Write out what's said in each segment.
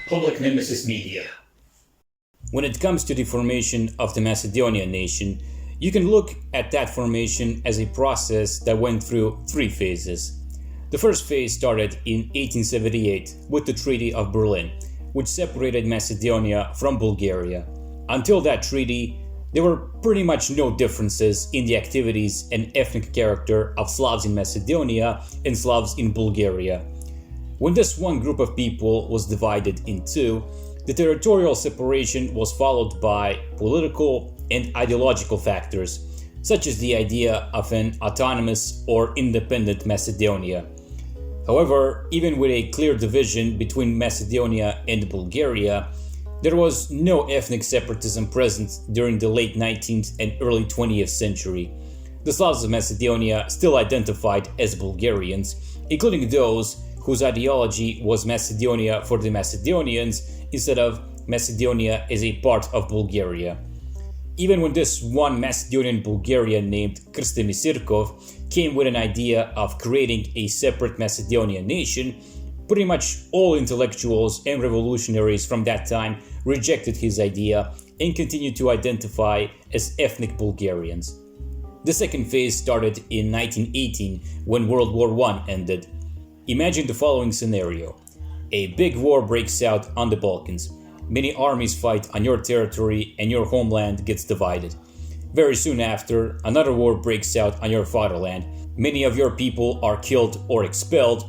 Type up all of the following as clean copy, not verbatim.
Public Nemesis Media. When it comes to the formation of the Macedonian nation, you can look at that formation as a process that went through three phases. The first phase started in 1878 with the Treaty of Berlin, which separated Macedonia from Bulgaria. Until that treaty, there were pretty much no differences in the activities and ethnic character of Slavs in Macedonia and Slavs in Bulgaria. When this one group of people was divided in two, the territorial separation was followed by political and ideological factors, such as the idea of an autonomous or independent Macedonia. However, even with a clear division between Macedonia and Bulgaria, there was no ethnic separatism present during the late 19th and early 20th century. The Slavs of Macedonia still identified as Bulgarians, including those whose ideology was Macedonia for the Macedonians instead of Macedonia as a part of Bulgaria. Even when this one Macedonian Bulgarian named Krste Misirkov came with an idea of creating a separate Macedonian nation, pretty much all intellectuals and revolutionaries from that time rejected his idea and continued to identify as ethnic Bulgarians. The second phase started in 1918 when World War I ended. Imagine the following scenario. A big war breaks out on the Balkans. Many armies fight on your territory and your homeland gets divided. Very soon after, another war breaks out on your fatherland. Many of your people are killed or expelled,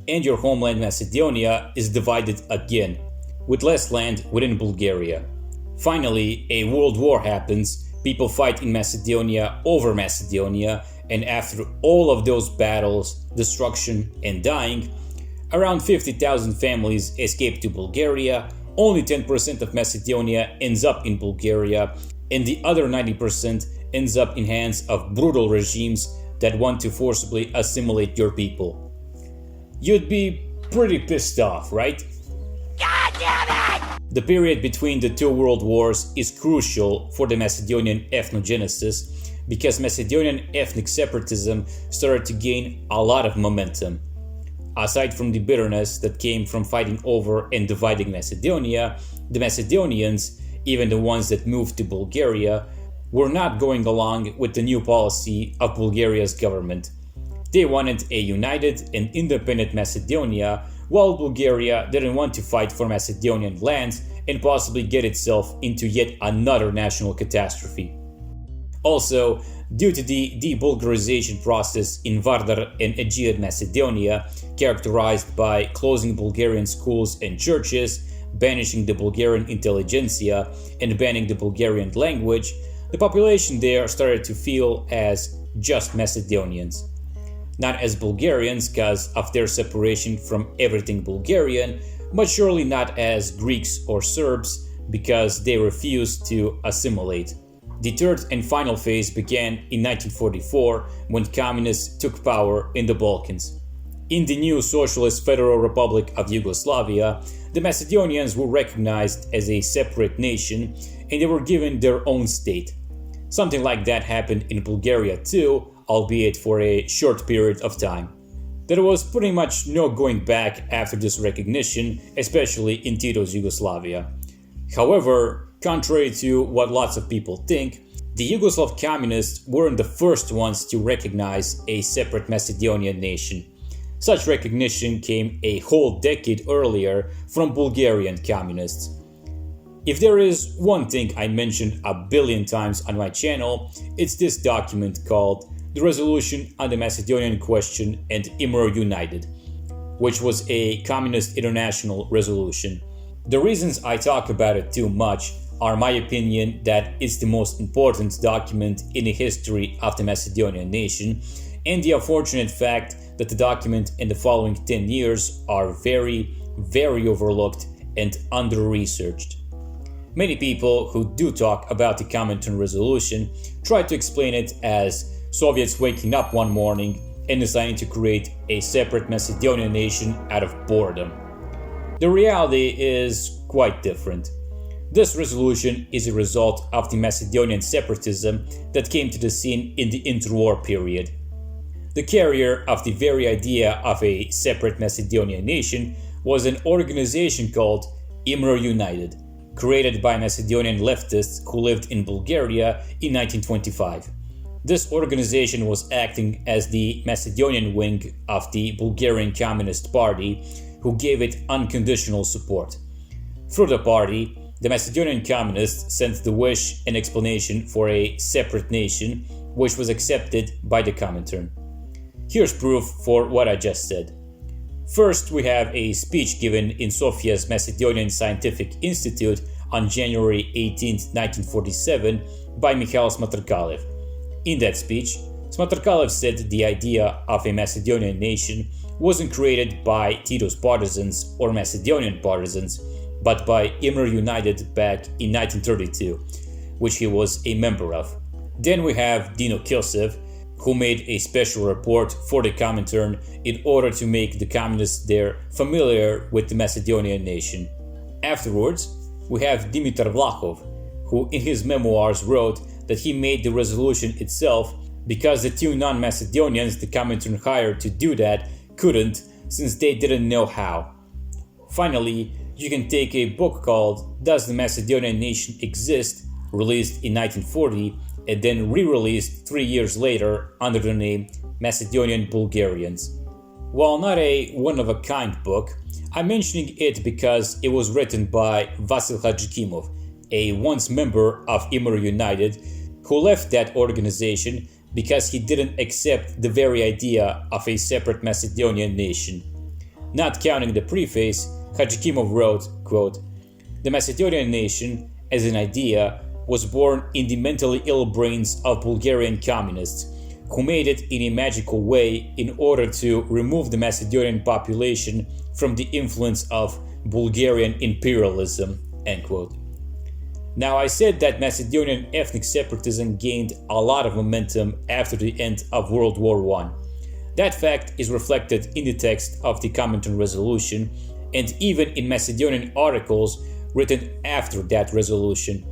and your homeland Macedonia is divided again, with less land within Bulgaria. Finally, a world war happens. People fight in Macedonia over Macedonia, and after all of those battles, destruction, and dying, around 50,000 families escape to Bulgaria. Only 10% of Macedonia ends up in Bulgaria, and the other 90% ends up in hands of brutal regimes that want to forcibly assimilate your people. You'd be pretty pissed off, right? God damn it! The period between the two world wars is crucial for the Macedonian ethnogenesis because Macedonian ethnic separatism started to gain a lot of momentum. Aside from the bitterness that came from fighting over and dividing Macedonia, the Macedonians, even the ones that moved to Bulgaria, were not going along with the new policy of Bulgaria's government. They wanted a united and independent Macedonia, while Bulgaria didn't want to fight for Macedonian lands and possibly get itself into yet another national catastrophe. Also, due to the de-Bulgarization process in Vardar and Aegean Macedonia, characterized by closing Bulgarian schools and churches, banishing the Bulgarian intelligentsia, and banning the Bulgarian language, the population there started to feel as just Macedonians. Not as Bulgarians because of their separation from everything Bulgarian, but surely not as Greeks or Serbs because they refused to assimilate. The third and final phase began in 1944 when communists took power in the Balkans. In the new Socialist Federal Republic of Yugoslavia, the Macedonians were recognized as a separate nation and they were given their own state. Something like that happened in Bulgaria too, albeit for a short period of time. There was pretty much no going back after this recognition, especially in Tito's Yugoslavia. However, contrary to what lots of people think, the Yugoslav communists weren't the first ones to recognize a separate Macedonian nation. Such recognition came a whole decade earlier from Bulgarian communists. If there is one thing I mentioned a billion times on my channel, it's this document called the Resolution on the Macedonian Question and Imre United, which was a Communist International resolution. The reasons I talk about it too much are my opinion that it's the most important document in the history of the Macedonian nation, and the unfortunate fact that the document in the following 10 years are very, very overlooked and under-researched. Many people who do talk about the Comintern resolution try to explain it as Soviets waking up one morning and deciding to create a separate Macedonian nation out of boredom. The reality is quite different. This resolution is a result of the Macedonian separatism that came to the scene in the Interwar period. The carrier of the very idea of a separate Macedonian nation was an organization called Imre United, created by Macedonian leftists who lived in Bulgaria in 1925. This organization was acting as the Macedonian wing of the Bulgarian Communist Party, who gave it unconditional support. Through the party, the Macedonian Communists sent the wish and explanation for a separate nation, which was accepted by the Comintern. Here's proof for what I just said. First, we have a speech given in Sofia's Macedonian Scientific Institute on January 18, 1947, by Mikhail Smatrkalev. In that speech, Smatrkalev said the idea of a Macedonian nation wasn't created by Tito's partisans or Macedonian partisans, but by Imre United back in 1932, which he was a member of. Then we have Dino Kilsev, who made a special report for the Comintern in order to make the communists there familiar with the Macedonian nation. Afterwards, we have Dimitar Vlahov, who in his memoirs wrote that he made the resolution itself because the two non-Macedonians the Comintern hired to do that couldn't, since they didn't know how. Finally, you can take a book called Does the Macedonian Nation Exist?, released in 1940 and then re-released 3 years later under the name Macedonian Bulgarians. While not a one-of-a-kind book, I'm mentioning it because it was written by Vasil Hadjikimov, a once member of Imre United, who left that organization because he didn't accept the very idea of a separate Macedonian nation. Not counting the preface, Hadjikimov wrote, quote, "The Macedonian nation, as an idea, was born in the mentally ill brains of Bulgarian communists, who made it in a magical way in order to remove the Macedonian population from the influence of Bulgarian imperialism." End quote. Now, I said that Macedonian ethnic separatism gained a lot of momentum after the end of World War I. That fact is reflected in the text of the Comintern resolution and even in Macedonian articles written after that resolution.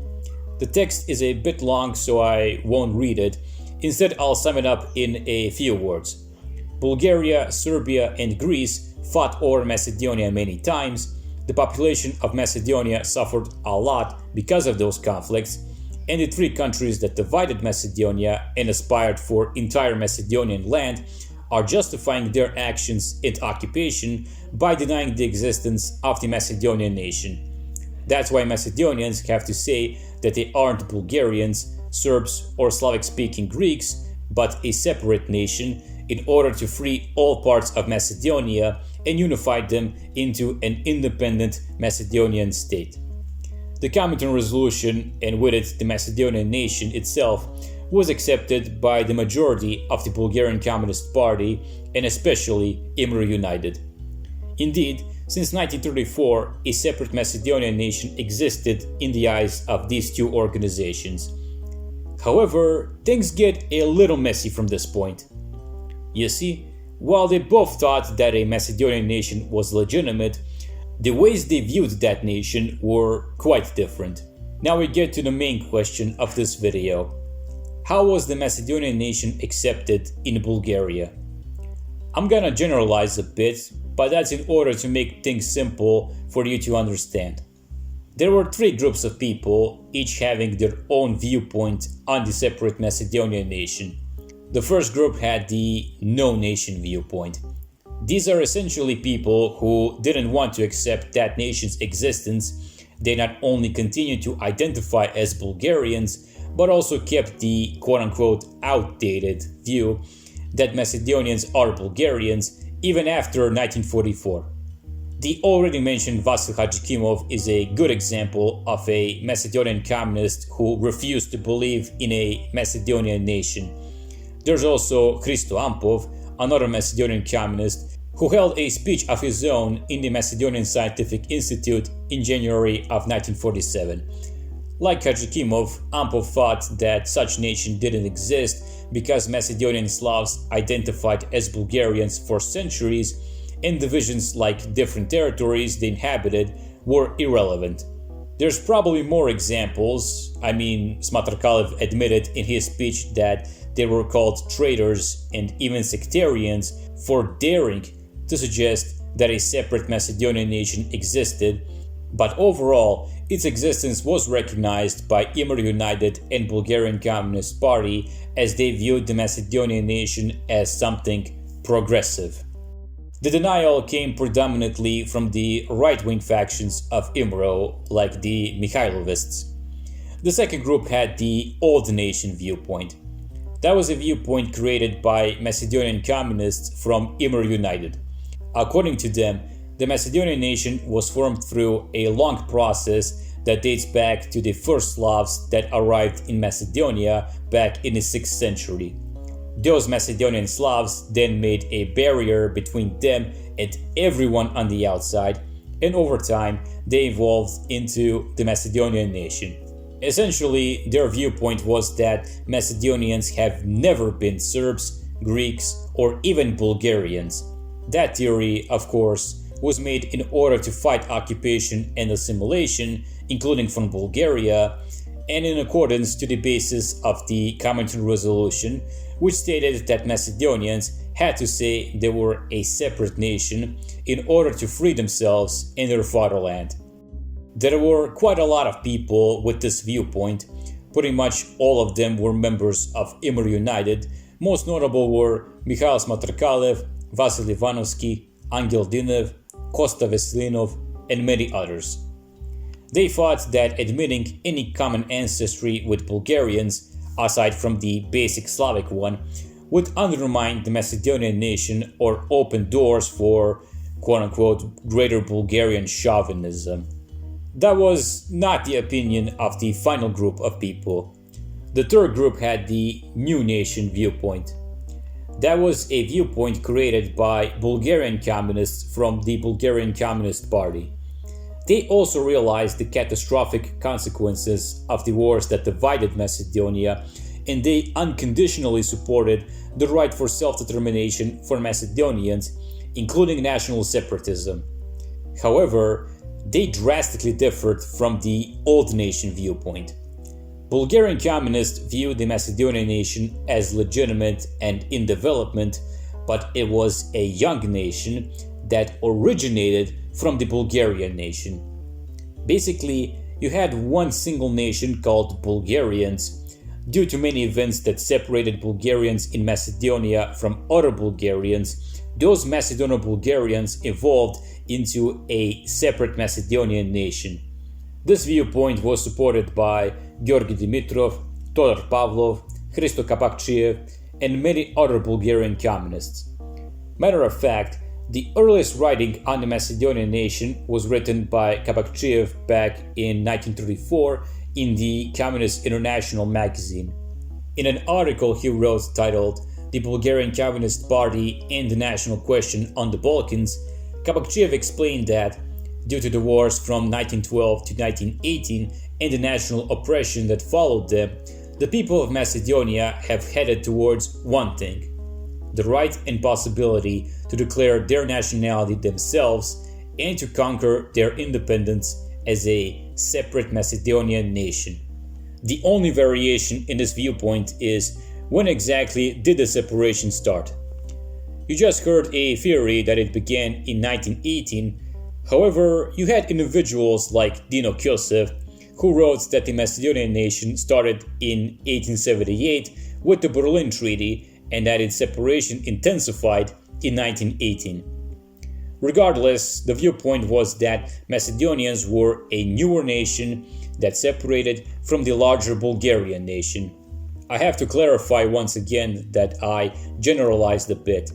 The text is a bit long, so I won't read it. Instead, I'll sum it up in a few words. Bulgaria, Serbia, and Greece fought over Macedonia many times. The population of Macedonia suffered a lot because of those conflicts, and the three countries that divided Macedonia and aspired for entire Macedonian land are justifying their actions and occupation by denying the existence of the Macedonian nation. That's why Macedonians have to say that they aren't Bulgarians, Serbs, or Slavic-speaking Greeks, but a separate nation in order to free all parts of Macedonia and unify them into an independent Macedonian state. The Comintern resolution, and with it the Macedonian nation itself, was accepted by the majority of the Bulgarian Communist Party and especially Imre United. Indeed, since 1934, a separate Macedonian nation existed in the eyes of these two organizations. However, things get a little messy from this point. You see, while they both thought that a Macedonian nation was legitimate, the ways they viewed that nation were quite different. Now we get to the main question of this video. How was the Macedonian nation accepted in Bulgaria? I'm gonna generalize a bit, but that's in order to make things simple for you to understand. There were three groups of people, each having their own viewpoint on the separate Macedonian nation. The first group had the no nation viewpoint. These are essentially people who didn't want to accept that nation's existence. They not only continued to identify as Bulgarians, but also kept the quote-unquote outdated view that Macedonians are Bulgarians even after 1944. The already mentioned Vasil Hadjikimov is a good example of a Macedonian communist who refused to believe in a Macedonian nation. There's also Hristo Ampov, another Macedonian communist, who held a speech of his own in the Macedonian Scientific Institute in January of 1947. Like Hadjikimov, Ampov thought that such nation didn't exist because Macedonian Slavs identified as Bulgarians for centuries, and divisions like different territories they inhabited were irrelevant. There's probably more examples. I mean, Smatrkalev admitted in his speech that they were called traitors and even sectarians for daring to suggest that a separate Macedonian nation existed, But overall, its existence was recognized by Imre United and Bulgarian Communist Party as they viewed the Macedonian nation as something progressive. The denial came predominantly from the right-wing factions of IMRO, like the Mikhailovists. The second group had the old nation viewpoint. That was a viewpoint created by Macedonian communists from Imre United. According to them, the Macedonian nation was formed through a long process that dates back to the first Slavs that arrived in Macedonia back in the 6th century. Those Macedonian Slavs then made a barrier between them and everyone on the outside, and over time they evolved into the Macedonian nation. Essentially, their viewpoint was that Macedonians have never been Serbs, Greeks, or even Bulgarians. That theory, of course, was made in order to fight occupation and assimilation, including from Bulgaria, and in accordance to the basis of the Comintern resolution, which stated that Macedonians had to say they were a separate nation in order to free themselves in their fatherland. There were quite a lot of people with this viewpoint. Pretty much all of them were members of Imre United. Most notable were Mikhail Smatrkalev, Vasil Ivanovsky, Angel Dinev, Kosta Veslinov, and many others. They thought that admitting any common ancestry with Bulgarians, aside from the basic Slavic one, would undermine the Macedonian nation or open doors for quote-unquote greater Bulgarian chauvinism. That was not the opinion of the final group of people. The third group had the new nation viewpoint. That was a viewpoint created by Bulgarian communists from the Bulgarian Communist Party. They also realized the catastrophic consequences of the wars that divided Macedonia, and they unconditionally supported the right for self-determination for Macedonians, including national separatism. However, they drastically differed from the old nation viewpoint. Bulgarian communists viewed the Macedonian nation as legitimate and in development, but it was a young nation that originated from the Bulgarian nation. Basically, you had one single nation called Bulgarians. Due to many events that separated Bulgarians in Macedonia from other Bulgarians, those Macedonian Bulgarians evolved into a separate Macedonian nation. This viewpoint was supported by Georgi Dimitrov, Todor Pavlov, Hristo Kapakčiev, and many other Bulgarian communists. Matter of fact, the earliest writing on the Macedonian nation was written by Kapakčiev back in 1934 in the Communist International magazine. In an article he wrote titled "The Bulgarian Communist Party and the National Question on the Balkans," Kapakčiev explained that due to the wars from 1912 to 1918 and the national oppression that followed them, the people of Macedonia have headed towards one thing: the right and possibility to declare their nationality themselves and to conquer their independence as a separate Macedonian nation. The only variation in this viewpoint is when exactly did the separation start. You just heard a theory that it began in 1918. However, you had individuals like Dino Kjosev who wrote that the Macedonian nation started in 1878 with the Berlin Treaty and that its separation intensified in 1918. Regardless, the viewpoint was that Macedonians were a newer nation that separated from the larger Bulgarian nation. I have to clarify once again that I generalized a bit.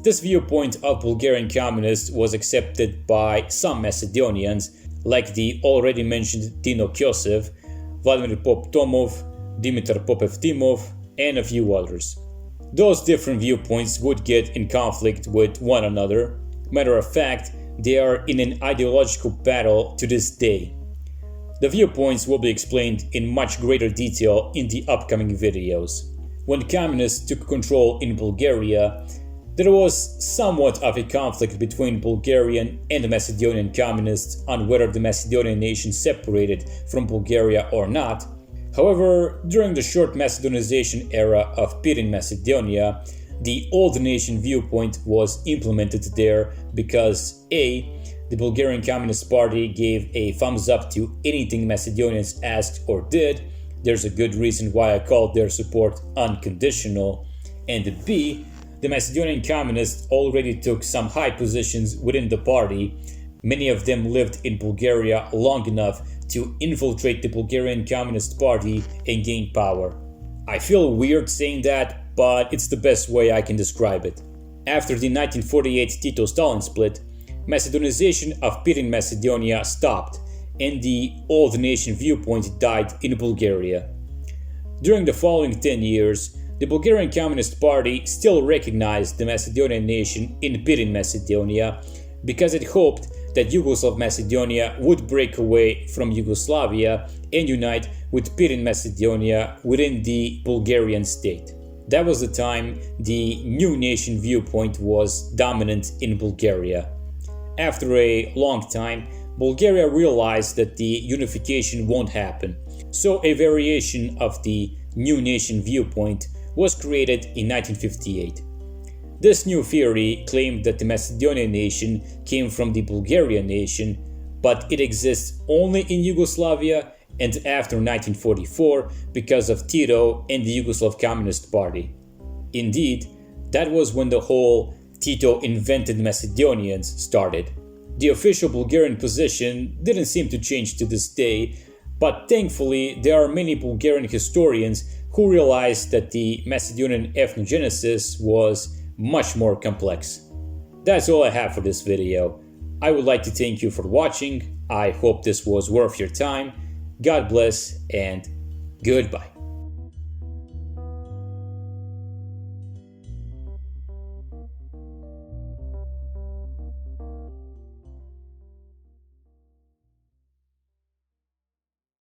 This viewpoint of Bulgarian communists was accepted by some Macedonians, like the already mentioned Dino Kjosev, Vladimir Pop-Tomov, Dimitar Popevtimov, and a few others. Those different viewpoints would get in conflict with one another. Matter of fact, they are in an ideological battle to this day. The viewpoints will be explained in much greater detail in the upcoming videos. When communists took control in Bulgaria, there was somewhat of a conflict between Bulgarian and Macedonian communists on whether the Macedonian nation separated from Bulgaria or not. However, during the short Macedonization era of Pirin Macedonia, the old nation viewpoint was implemented there because A. the Bulgarian Communist Party gave a thumbs up to anything Macedonians asked or did, there's a good reason why I called their support unconditional. And B, the Macedonian Communists already took some high positions within the party. Many of them lived in Bulgaria long enough to infiltrate the Bulgarian Communist Party and gain power. I feel weird saying that, but it's the best way I can describe it. After the 1948 Tito-Stalin split, Macedonization of Pirin Macedonia stopped, and the old nation viewpoint died in Bulgaria. During the following 10 years, the Bulgarian Communist Party still recognized the Macedonian nation in Pirin Macedonia because it hoped that Yugoslav Macedonia would break away from Yugoslavia and unite with Pirin Macedonia within the Bulgarian state. That was the time the new nation viewpoint was dominant in Bulgaria. After a long time, Bulgaria realized that the unification won't happen, so a variation of the new nation viewpoint was created in 1958. This new theory claimed that the Macedonian nation came from the Bulgarian nation, but it exists only in Yugoslavia and after 1944 because of Tito and the Yugoslav Communist Party. Indeed, that was when the whole Tito invented Macedonians started. The official Bulgarian position didn't seem to change to this day, but thankfully there are many Bulgarian historians who realized that the Macedonian ethnogenesis was much more complex. That's all I have for this video. I would like to thank you for watching. I hope this was worth your time. God bless and goodbye.